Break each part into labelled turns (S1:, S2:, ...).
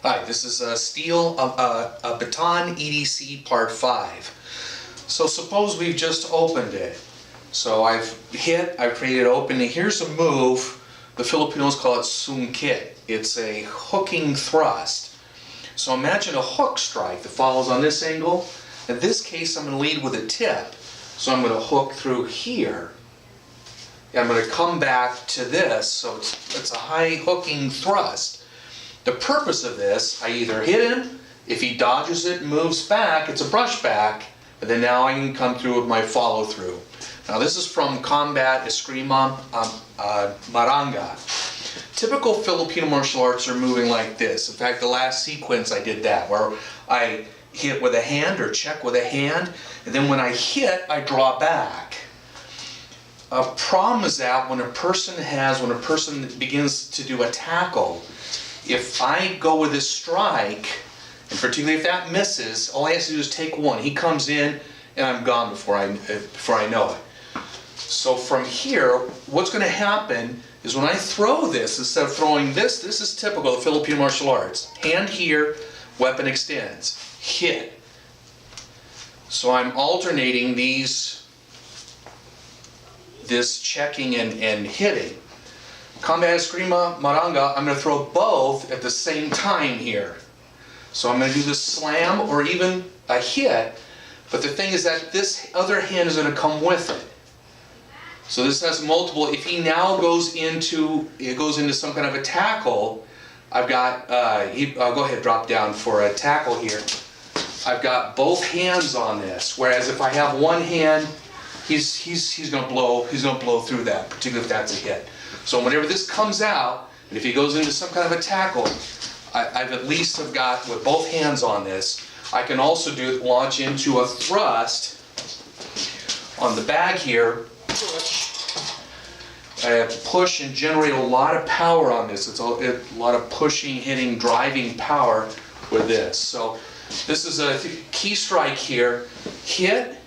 S1: Hi, this is a baton EDC part 5. So suppose we've just opened it. So I've created opening. Here's a move. The Filipinos call it sungkit. It's a hooking thrust. So imagine a hook strike that follows on this angle. In this case, I'm going to lead with a tip. So I'm going to hook through here. I'm going to come back to this. So it's a high hooking thrust. The purpose of this, I either hit him, if he dodges it and moves back, it's a brush back, but then now I can come through with my follow through. Now this is from Combat Eskrima Maranga. Typical Filipino martial arts are moving like this. In fact, the last sequence I did that, where I hit with a hand or check with a hand, and then when I hit, I draw back. A problem is that when a person begins to do a tackle, if I go with this strike, and particularly if that misses, all he has to do is take one. He comes in, and I'm gone before I know it. So from here, what's going to happen is when I throw this, instead of throwing this is typical of Filipino martial arts. Hand here, weapon extends, hit. So I'm alternating this checking and hitting. Combat Eskrima Maranga, I'm going to throw both at the same time here. So I'm going to do the slam or even a hit, but the thing is that this other hand is going to come with it. So this has multiple. If he now goes into some kind of a tackle, I've got, go ahead, drop down for a tackle here. I've got both hands on this, whereas if I have one hand, he's going to blow through that, particularly if that's a hit. So whenever this comes out, and if he goes into some kind of a tackle, I've at least got with both hands on this. I can also launch into a thrust on the bag here. I push and generate a lot of power on this. It's a lot of pushing, hitting, driving power with this. So this is a key strike here. Hit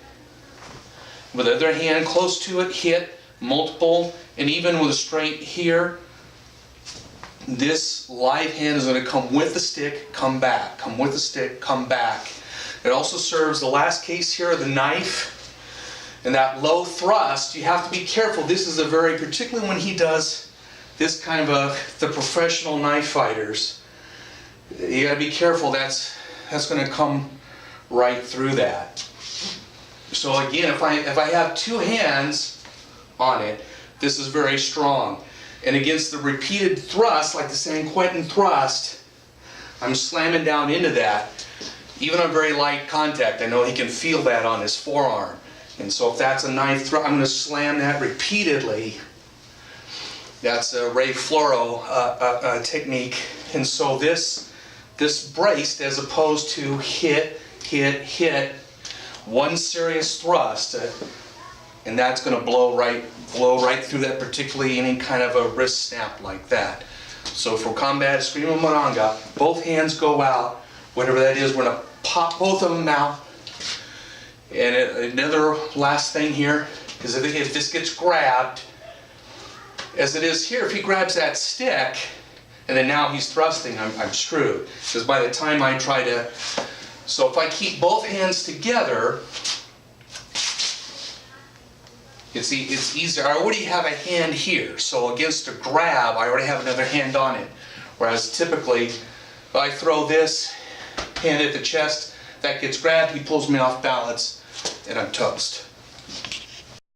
S1: with the other hand close to it. Hit multiple. And even with a straight here, this live hand is going to come with the stick, come back, come with the stick, come back. It also serves the last case here, the knife. And that low thrust, you have to be careful. This is particularly when he does this kind of the professional knife fighters, you got to be careful. That's going to come right through that. So again, if I have two hands on it, this is very strong. And against the repeated thrust, like the San Quentin thrust, I'm slamming down into that. Even on very light contact, I know he can feel that on his forearm. And so if that's a knife thrust, I'm going to slam that repeatedly. That's a Ray Floro technique. And so this braced, as opposed to hit, one serious thrust, and that's going to blow right through that, particularly any kind of a wrist snap like that. So for Combat Eskrima Maranga, both hands go out, whatever that is, we're going to pop both of them out. And another last thing here is if this gets grabbed, as it is here, if he grabs that stick, and then now he's thrusting, I'm screwed. Because by the time I try to, so if I keep both hands together, it's easier. I already have a hand here, so against a grab, I already have another hand on it. Whereas typically, if I throw this hand at the chest, that gets grabbed, he pulls me off balance, and I'm toast.